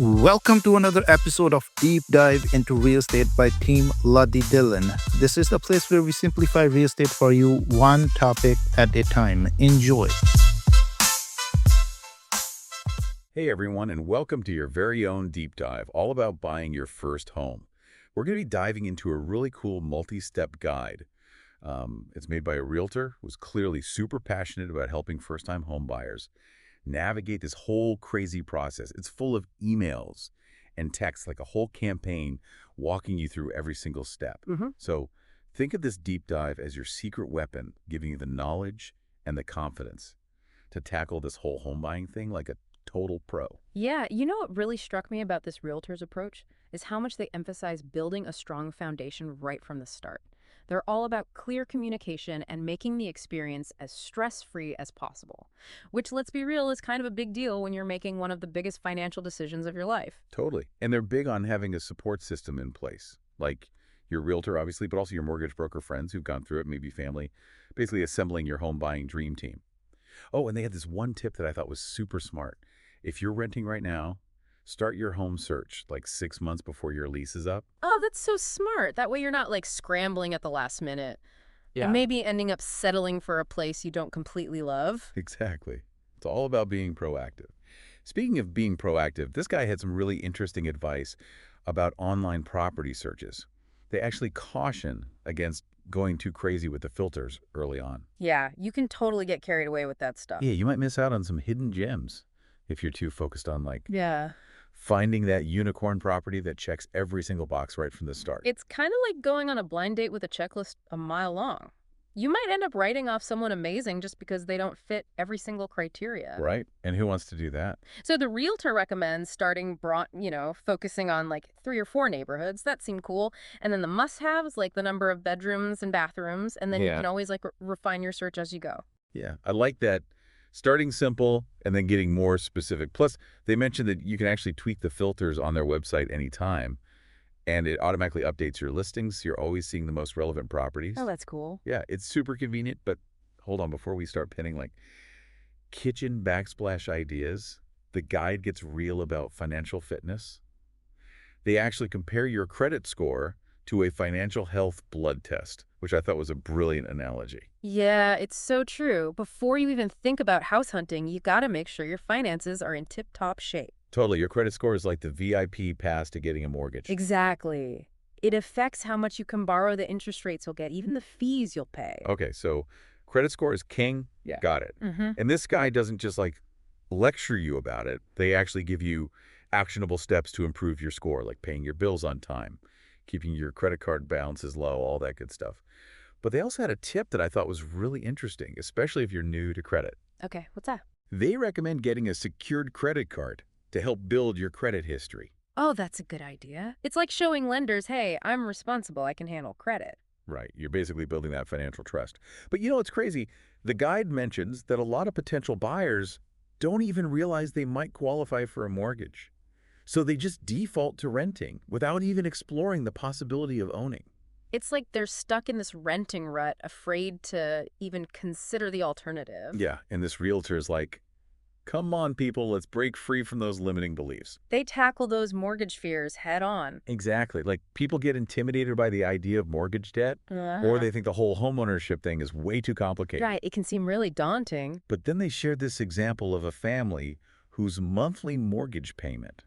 Welcome to another episode of Deep Dive into Real Estate by Team Laddi Dhillon. This is the place where we simplify real estate for you, one topic at a time. Enjoy. Hey everyone, and welcome to your very own Deep Dive, all about buying your first home. We're going to be diving into a really cool multi-step guide. It's made by a realtor who's clearly super passionate about helping first-time home buyers navigate this whole crazy process. It's full of emails and texts, like a whole campaign walking you through every single step. So think of this deep dive as your secret weapon, giving you the knowledge and the confidence to tackle this whole home buying thing like a total pro. Yeah, you know what really struck me about this realtor's approach is how much they emphasize building a strong foundation right from the start. They're all about clear communication and making the experience as stress-free as possible, which, let's be real, is kind of a big deal when you're making one of the biggest financial decisions of your life. Totally. And they're big on having a support system in place, like your realtor, obviously, but also your mortgage broker friends who've gone through it, maybe family, basically assembling your home buying dream team. Oh, and they had this one tip that I thought was super smart. If you're renting right now, start your home search like 6 months before your lease is up. Oh, that's so smart. That way you're not like scrambling at the last minute and maybe ending up settling for a place you don't completely love. Exactly. It's all about being proactive. Speaking of being proactive, this guy had some really interesting advice about online property searches. They actually caution against going too crazy with the filters early on. Yeah, you can totally get carried away with that stuff. Yeah, you might miss out on some hidden gems if you're too focused on Yeah. finding that unicorn property that checks every single box right from the start. It's kind of like going on a blind date with a checklist a mile long. You might end up writing off someone amazing just because they don't fit every single criteria. Right? And who wants to do that? So the realtor recommends starting, focusing on like 3 or 4 neighborhoods. That seemed cool. And then the must-haves, like the number of bedrooms and bathrooms. And then you can always like refine your search as you go. Yeah, I like that. Starting simple and then getting more specific. Plus, they mentioned that you can actually tweak the filters on their website anytime, and it automatically updates your listings. You're always seeing the most relevant properties. Oh, that's cool. Yeah, it's super convenient, but hold on, before we start pinning like kitchen backsplash ideas, the guide gets real about financial fitness. They actually compare your credit score to a financial health blood test, which I thought was a brilliant analogy. Yeah, it's so true. Before you even think about house hunting, you got to make sure your finances are in tip-top shape. Totally. Your credit score is like the VIP pass to getting a mortgage. Exactly. It affects how much you can borrow, the interest rates you'll get, even the fees you'll pay. Okay, so credit score is king. Yeah. Got it. And this guy doesn't just like lecture you about it. They actually give you actionable steps to improve your score, like paying your bills on time, keeping your credit card balances low, all that good stuff. But they also had a tip that I thought was really interesting, especially if you're new to credit. Okay, what's that? They recommend getting a secured credit card to help build your credit history. Oh, that's a good idea. It's like showing lenders, hey, I'm responsible, I can handle credit. Right. You're basically building that financial trust. But you know what's crazy? The guide mentions that a lot of potential buyers don't even realize they might qualify for a mortgage. So they just default to renting without even exploring the possibility of owning. It's like they're stuck in this renting rut, afraid to even consider the alternative. Yeah, and this realtor is like, come on, people, let's break free from those limiting beliefs. They tackle those mortgage fears head on. Exactly. Like, people get intimidated by the idea of mortgage debt, or they think the whole homeownership thing is way too complicated. Right, it can seem really daunting. But then they shared this example of a family whose monthly mortgage payment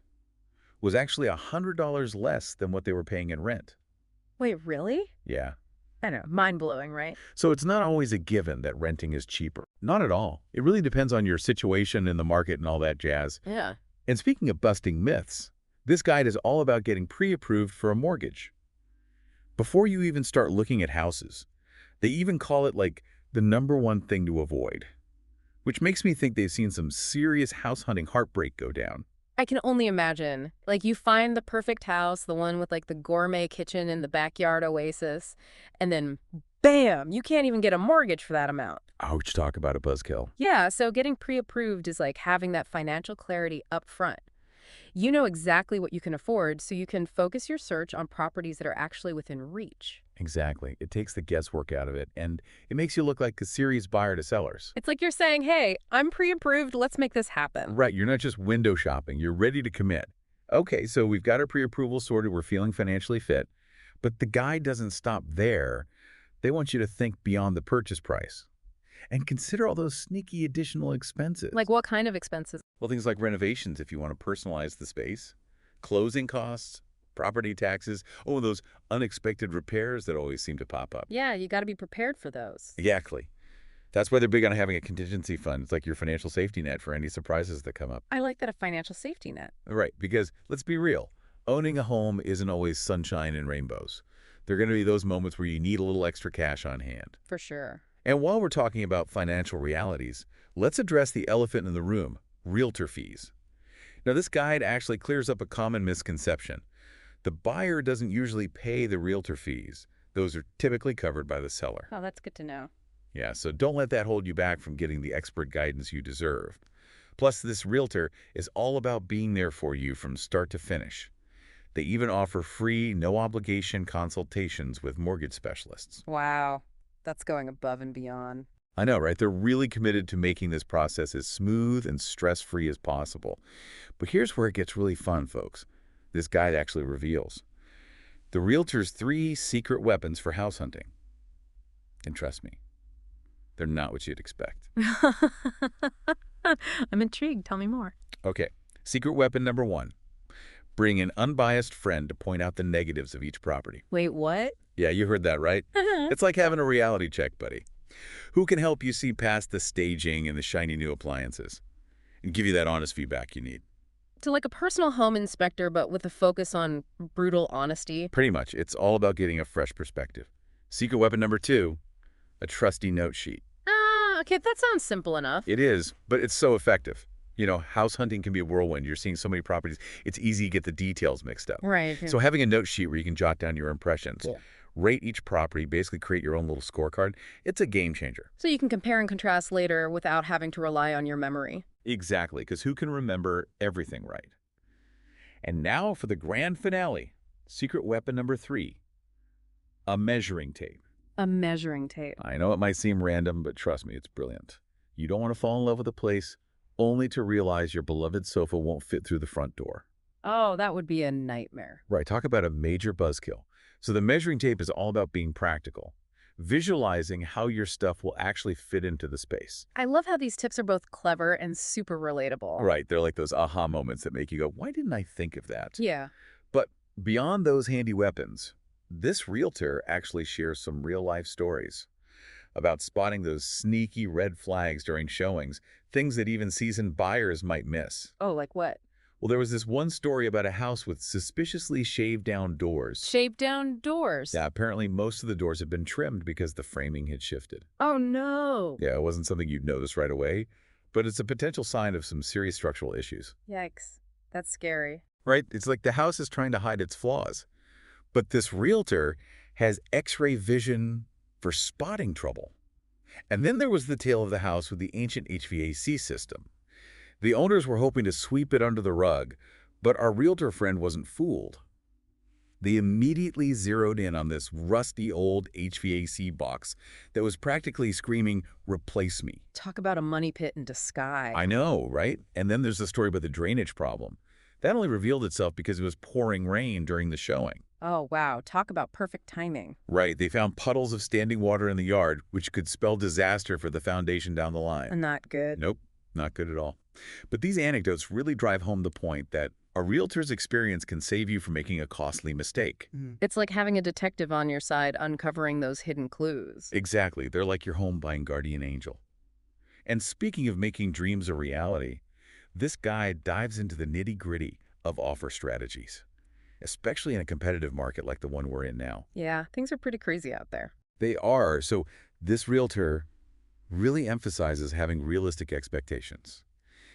was actually $100 less than what they were paying in rent. Wait, really? Yeah. I know, mind-blowing, right? So it's not always a given that renting is cheaper. Not at all. It really depends on your situation in the market and all that jazz. Yeah. And speaking of busting myths, this guide is all about getting pre-approved for a mortgage. Before you even start looking at houses, they even call it like the #1 thing to avoid, which makes me think they've seen some serious house hunting heartbreak go down. I can only imagine. Like, you find the perfect house, the one with like the gourmet kitchen and the backyard oasis, and then bam, you can't even get a mortgage for that amount. Ouch, talk about a buzzkill. Yeah, so getting pre-approved is like having that financial clarity up front. You know exactly what you can afford, so you can focus your search on properties that are actually within reach. Exactly. It takes the guesswork out of it, and it makes you look like a serious buyer to sellers. It's like you're saying, hey, I'm pre-approved, let's make this happen. Right. You're not just window shopping. You're ready to commit. Okay, so we've got our pre-approval sorted. We're feeling financially fit. But the guide doesn't stop there. They want you to think beyond the purchase price and consider all those sneaky additional expenses. Like what kind of expenses? Well, things like renovations if you want to personalize the space, closing costs, property taxes, oh, those unexpected repairs that always seem to pop up. Yeah, you got to be prepared for those. Exactly. That's why they're big on having a contingency fund. It's like your financial safety net for any surprises that come up. I like that, a financial safety net. Right, because let's be real, owning a home isn't always sunshine and rainbows. There are going to be those moments where you need a little extra cash on hand. For sure. And while we're talking about financial realities, let's address the elephant in the room, realtor fees. Now, this guide actually clears up a common misconception. The buyer doesn't usually pay the realtor fees. Those are typically covered by the seller. Oh, that's good to know. Yeah, so don't let that hold you back from getting the expert guidance you deserve. Plus, this realtor is all about being there for you from start to finish. They even offer free, no-obligation consultations with mortgage specialists. Wow. That's going above and beyond. I know, right? They're really committed to making this process as smooth and stress-free as possible. But here's where it gets really fun, folks. This guide actually reveals the realtor's 3 secret weapons for house hunting. And trust me, they're not what you'd expect. I'm intrigued. Tell me more. Okay, secret weapon number 1. Bring an unbiased friend to point out the negatives of each property. Wait, what? Yeah, you heard that right. It's like having a reality check, buddy. Who can help you see past the staging and the shiny new appliances and give you that honest feedback you need? So like a personal home inspector, but with a focus on brutal honesty. Pretty much. It's all about getting a fresh perspective. Secret weapon number 2, a trusty note sheet. Okay, that sounds simple enough. It is, but it's so effective. You know, house hunting can be a whirlwind. You're seeing so many properties. It's easy to get the details mixed up. Right. So having a note sheet where you can jot down your impressions, rate each property, basically create your own little scorecard, it's a game changer. So you can compare and contrast later without having to rely on your memory. Exactly, because who can remember everything right? And now for the grand finale, secret weapon number 3, a measuring tape. A measuring tape. I know it might seem random, but trust me, it's brilliant. You don't want to fall in love with a place only to realize your beloved sofa won't fit through the front door. Oh, that would be a nightmare. Right, talk about a major buzzkill. So the measuring tape is all about being practical, visualizing how your stuff will actually fit into the space. I love how these tips are both clever and super relatable. Right, they're like those aha moments that make you go, why didn't I think of that? Yeah. But beyond those handy weapons, this realtor actually shares some real-life stories about spotting those sneaky red flags during showings, things that even seasoned buyers might miss. Oh, like what? Well, there was this one story about a house with suspiciously shaved-down doors. Shaved down doors. Yeah, apparently most of the doors had been trimmed because the framing had shifted. Oh, no. Yeah, it wasn't something you'd notice right away, but it's a potential sign of some serious structural issues. Yikes. That's scary. Right? It's like the house is trying to hide its flaws. But this realtor has X-ray vision for spotting trouble. And then there was the tale of the house with the ancient HVAC system. The owners were hoping to sweep it under the rug, but our realtor friend wasn't fooled. They immediately zeroed in on this rusty old HVAC box that was practically screaming, "Replace me." Talk about a money pit in disguise. I know, right? And then there's the story about the drainage problem. That only revealed itself because it was pouring rain during the showing. Oh, wow. Talk about perfect timing. Right, they found puddles of standing water in the yard, which could spell disaster for the foundation down the line. Not good. Nope, not good at all. But these anecdotes really drive home the point that a realtor's experience can save you from making a costly mistake. It's like having a detective on your side uncovering those hidden clues. Exactly, they're like your home buying guardian angel. And speaking of making dreams a reality, this guide dives into the nitty-gritty of offer strategies, especially in a competitive market like the one we're in now. Yeah, things are pretty crazy out there. They are. So this realtor really emphasizes having realistic expectations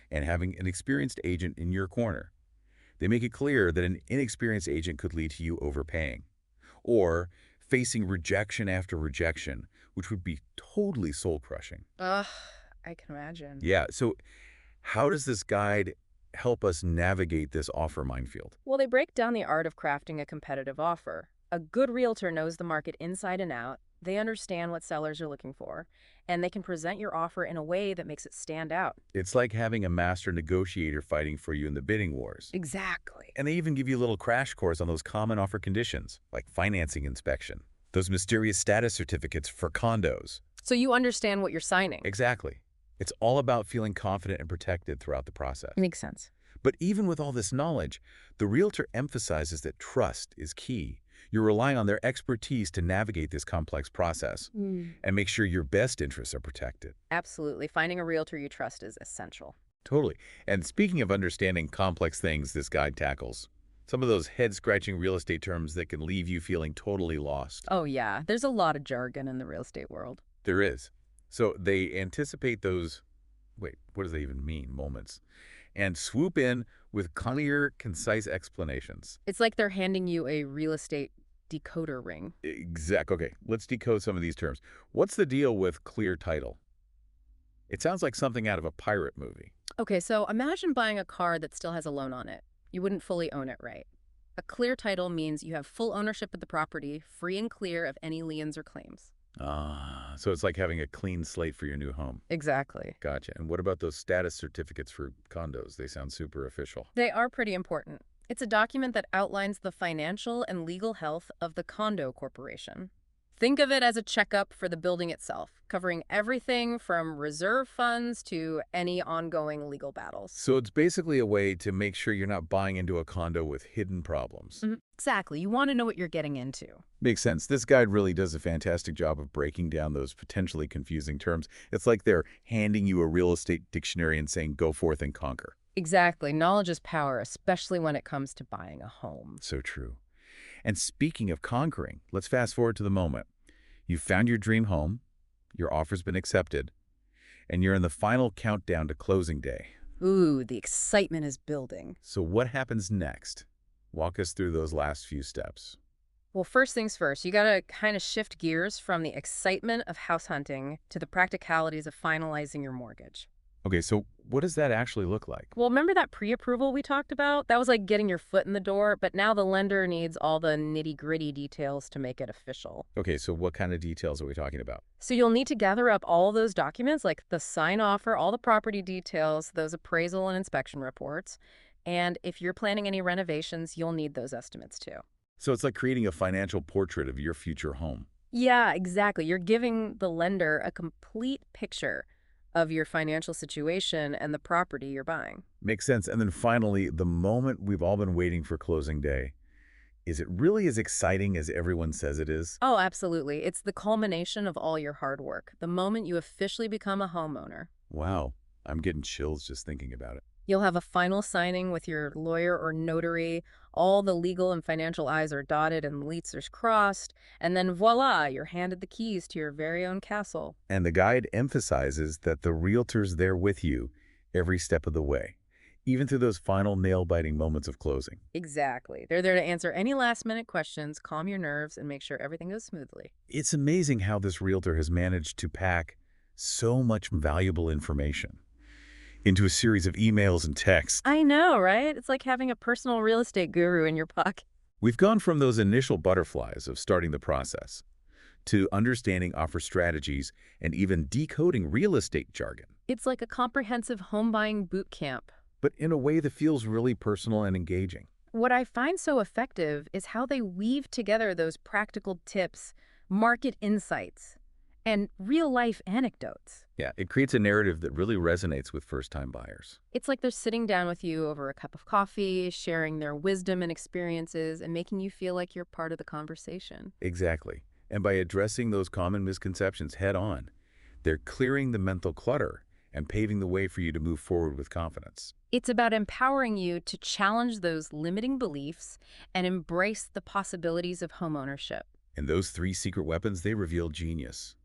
and having an experienced agent in your corner. They make it clear that an inexperienced agent could lead to you overpaying or facing rejection after rejection, which would be totally soul-crushing. Ugh, I can imagine. Yeah, so how does this guide help us navigate this offer minefield? Well, they break down the art of crafting a competitive offer. A good realtor knows the market inside and out. They understand what sellers are looking for, and they can present your offer in a way that makes it stand out. It's like having a master negotiator fighting for you in the bidding wars. Exactly. And they even give you a little crash course on those common offer conditions, like financing inspection, those mysterious status certificates for condos. So you understand what you're signing. Exactly. It's all about feeling confident and protected throughout the process. Makes sense. But even with all this knowledge, the realtor emphasizes that trust is key. You're relying on their expertise to navigate this complex process and make sure your best interests are protected. Absolutely. Finding a realtor you trust is essential. Totally. And speaking of understanding complex things this guide tackles, some of those head-scratching real estate terms that can leave you feeling totally lost. Oh, yeah. There's a lot of jargon in the real estate world. There is. So they anticipate those, wait, what does that even mean, moments, and swoop in with clear, concise explanations. It's like they're handing you a real estate decoder ring. Okay, let's decode some of these terms. What's the deal with clear title? It sounds like something out of a pirate movie. Okay, so imagine buying a car that still has a loan on it. You wouldn't fully own it, right? A clear title means you have full ownership of the property, free and clear of any liens or claims. So it's like having a clean slate for your new home. Exactly. Gotcha. And what about those status certificates for condos? They sound super official. They are pretty important. It's a document that outlines the financial and legal health of the condo corporation. Think of it as a checkup for the building itself, covering everything from reserve funds to any ongoing legal battles. So it's basically a way to make sure you're not buying into a condo with hidden problems. Exactly. You want to know what you're getting into. Makes sense. This guide really does a fantastic job of breaking down those potentially confusing terms. It's like they're handing you a real estate dictionary and saying, go forth and conquer. Exactly. Knowledge is power, especially when it comes to buying a home. So true. And speaking of conquering, let's fast forward to the moment. You've found your dream home, your offer's been accepted, and you're in the final countdown to closing day. Ooh, the excitement is building. So what happens next? Walk us through those last few steps. Well, first things first, you got to kind of shift gears from the excitement of house hunting to the practicalities of finalizing your mortgage. Okay, so what does that actually look like? Well, remember that pre-approval we talked about? That was like getting your foot in the door, but now the lender needs all the nitty-gritty details to make it official. Okay, so what kind of details are we talking about? So you'll need to gather up all those documents, like the sign offer, all the property details, those appraisal and inspection reports. And if you're planning any renovations, you'll need those estimates too. So it's like creating a financial portrait of your future home. Yeah, exactly. You're giving the lender a complete picture of your financial situation and the property you're buying. Makes sense. And then finally, the moment we've all been waiting for closing day. Is it really as exciting as everyone says it is? Oh, absolutely. It's the culmination of all your hard work, the moment you officially become a homeowner. Wow, I'm getting chills just thinking about it. You'll have a final signing with your lawyer or notary. All the legal and financial I's are dotted and T's are crossed. And then voila, you're handed the keys to your very own castle. And the guide emphasizes that the realtor's there with you every step of the way, even through those final nail-biting moments of closing. Exactly. They're there to answer any last-minute questions, calm your nerves, and make sure everything goes smoothly. It's amazing how this realtor has managed to pack so much valuable information into a series of emails and texts. I know, right? It's like having a personal real estate guru in your pocket. We've gone from those initial butterflies of starting the process to understanding offer strategies and even decoding real estate jargon. It's like a comprehensive home buying boot camp. But in a way that feels really personal and engaging. What I find so effective is how they weave together those practical tips, market insights, and real-life anecdotes. Yeah, it creates a narrative that really resonates with first-time buyers. It's like they're sitting down with you over a cup of coffee, sharing their wisdom and experiences, and making you feel like you're part of the conversation. Exactly. And by addressing those common misconceptions head-on, they're clearing the mental clutter and paving the way for you to move forward with confidence. It's about empowering you to challenge those limiting beliefs and embrace the possibilities of homeownership. And those 3 secret weapons, they reveal genius.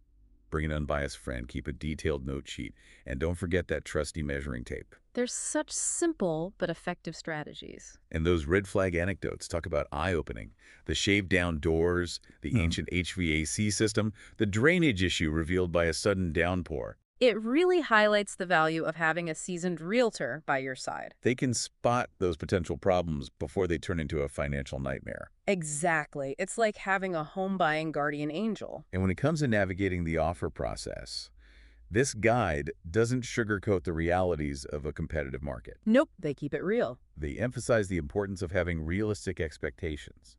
Bring an unbiased friend, keep a detailed note sheet, and don't forget that trusty measuring tape. They're such simple but effective strategies. And those red flag anecdotes talk about eye-opening. The shaved-down doors, the ancient HVAC system, the drainage issue revealed by a sudden downpour. It really highlights the value of having a seasoned realtor by your side. They can spot those potential problems before they turn into a financial nightmare. Exactly. It's like having a home buying guardian angel. And when it comes to navigating the offer process, this guide doesn't sugarcoat the realities of a competitive market. Nope, they keep it real. They emphasize the importance of having realistic expectations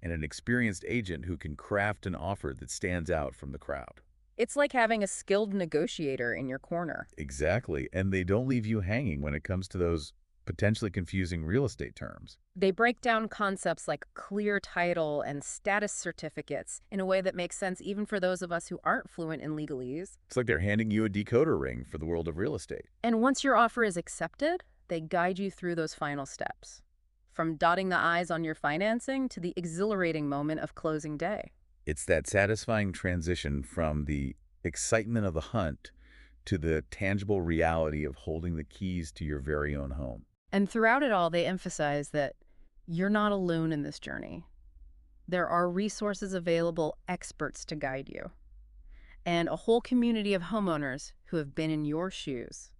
and an experienced agent who can craft an offer that stands out from the crowd. It's like having a skilled negotiator in your corner. Exactly, and they don't leave you hanging when it comes to those potentially confusing real estate terms. They break down concepts like clear title and status certificates in a way that makes sense even for those of us who aren't fluent in legalese. It's like they're handing you a decoder ring for the world of real estate. And once your offer is accepted, they guide you through those final steps. From dotting the I's on your financing to the exhilarating moment of closing day. It's that satisfying transition from the excitement of the hunt to the tangible reality of holding the keys to your very own home. And throughout it all, they emphasize that you're not alone in this journey. There are resources available, experts to guide you, and a whole community of homeowners who have been in your shoes.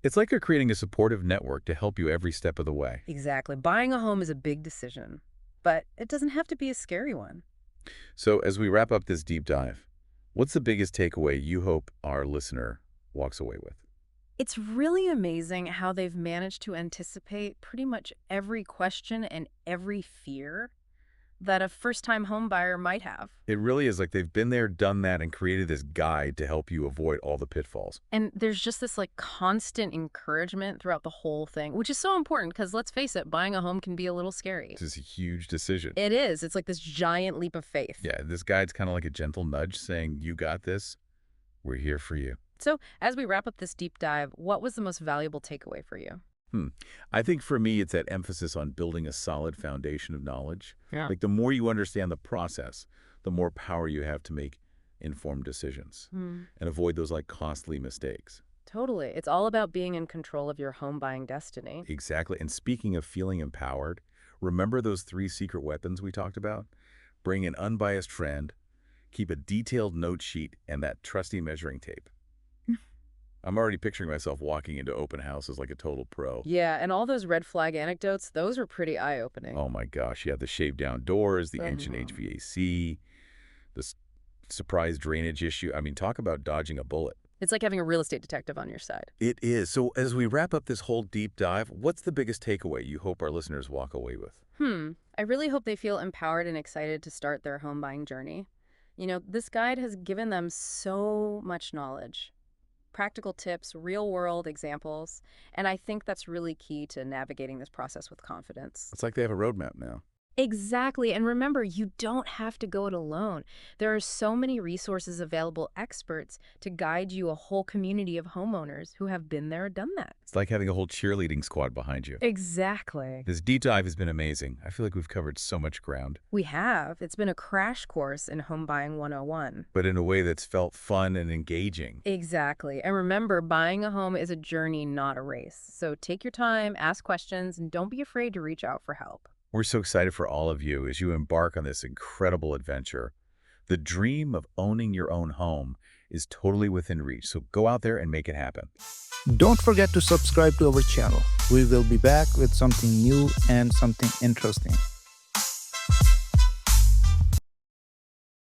It's like they're creating a supportive network to help you every step of the way. Exactly. Buying a home is a big decision, but it doesn't have to be a scary one. So as we wrap up this deep dive, what's the biggest takeaway you hope our listener walks away with? It's really amazing how they've managed to anticipate pretty much every question and every fear that a first-time home buyer might have. It really is like they've been there, done that, and created this guide to help you avoid all the pitfalls. And there's just this like constant encouragement throughout the whole thing, which is so important because let's face it, buying a home can be a little scary. It's a huge decision. It is. It's like this giant leap of faith. Yeah, this guide's kind of like a gentle nudge saying, you got this, we're here for you. So as we wrap up this deep dive, what was the most valuable takeaway for you? I think for me, it's that emphasis on building a solid foundation of knowledge. Yeah. Like the more you understand the process, the more power you have to make informed decisions and avoid those like costly mistakes. Totally. It's all about being in control of your home buying destiny. Exactly. And speaking of feeling empowered, remember those 3 secret weapons we talked about? Bring an unbiased friend, keep a detailed note sheet, and that trusty measuring tape. I'm already picturing myself walking into open houses like a total pro. Yeah, and all those red flag anecdotes, those are pretty eye-opening. Oh my gosh, yeah, the shaved down doors, the ancient HVAC, the surprise drainage issue. I mean, talk about dodging a bullet. It's like having a real estate detective on your side. It is. So as we wrap up this whole deep dive, what's the biggest takeaway you hope our listeners walk away with? I really hope they feel empowered and excited to start their home buying journey. You know, this guide has given them so much knowledge. Practical tips, real-world examples, and I think that's really key to navigating this process with confidence. It's like they have a roadmap now. Exactly, and remember, you don't have to go it alone. There are so many resources available, experts, to guide you, a whole community of homeowners who have been there, done that. It's like having a whole cheerleading squad behind you. Exactly. This deep dive has been amazing. I feel like we've covered so much ground. We have. It's been a crash course in Home Buying 101. But in a way that's felt fun and engaging. Exactly. And remember, buying a home is a journey, not a race. So take your time, ask questions, and don't be afraid to reach out for help. We're so excited for all of you as you embark on this incredible adventure. The dream of owning your own home is totally within reach, so go out there and make it happen. Don't forget to subscribe to our channel. We will be back with something new and something interesting.